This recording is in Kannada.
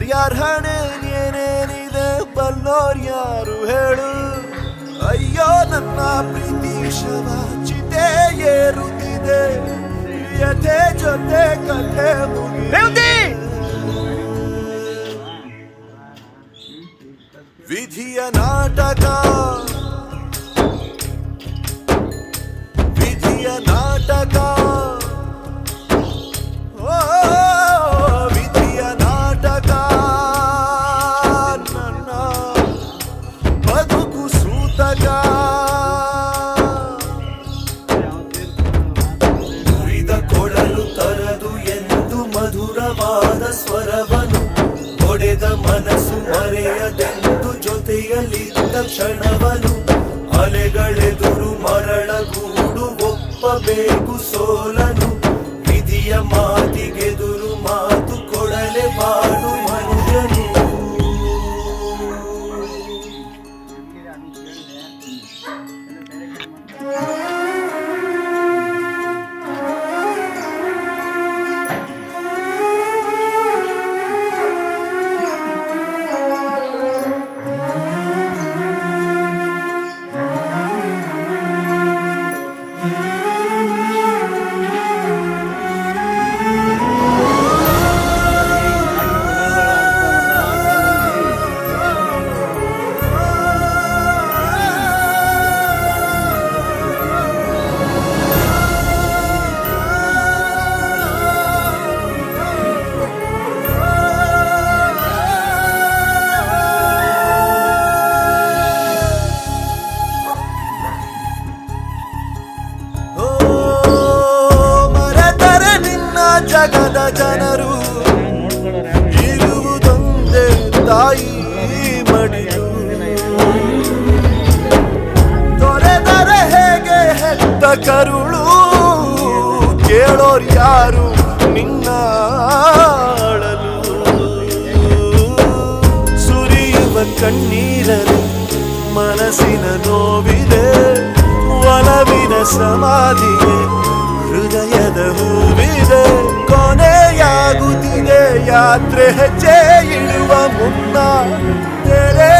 ಯಾರ್ಯಾರ ಹಣೆ ಏನೇನಿದೆ ಬಲ್ಲೋರ್ ಯಾರು ಹೇಳು. ಅಯ್ಯೋ ನನ್ನ ಪ್ರೀತಿ ಶವ ಚಿತೆ ಏರುತ್ತಿದೆ, ಯಥೆ ಜೊತೆ ಕಥೆ ಮುಗಿ ವಿಧಿಯ ನಾಟಕ, ವಿಧಿಯ ನಾಟಕ, ಓ ವಿಧಿಯ ನಾಟಕ. ನನ್ನ ಬದುಕು ಸೂತಕ, ಮುರಿದ ಕೊಡಲು ತರದು ಎಂದು ಮಧುರವಾದ ಸ್ವರವನು ಹೊಡೆದ ಮನಸ್ಸು ಮರೆಯದೆಂದು ಜೊತೆಯಲ್ಲಿದ್ದ ಕ್ಷಣವನು. ಅಲೆಗಳೆದುರು ಮರಳಗೂಡು ಒಪ್ಪಬೇಕು ಸೋಲನು, ವಿಧಿಯ ಮಾತಿಗೆದುರು ಮಾತು ಕೊಡಲೆ ಬಾಡು ಮನುಜನು. ಜಗದ ಜನರು ಇರುವುದೊಂದೇ ತಾಯಿ ಮಡಿಲು, ತೊರೆದರೆ ಹೇಗೆ ಹೆತ್ತ ಕರುಳು. ಕೇಳೋರ್ ಯಾರು ನಿನ್ನ ಅಳಲು, ಸುರಿಯುವ ಕಣ್ಣೀರಲು ಮನಸ್ಸಿನ ನೋವಿದೆ. ಒಲವಿನ ಸಮಾಧಿಗೆ ಹೃದಯದ ಹೂವಿದೆ. ಕೊನೆಯಾಗುತ್ತಿದೆ ಯಾತ್ರೆ, ಹೆಜ್ಜೆ ಇಡುವ ಮುನ್ನ ತೆರೆ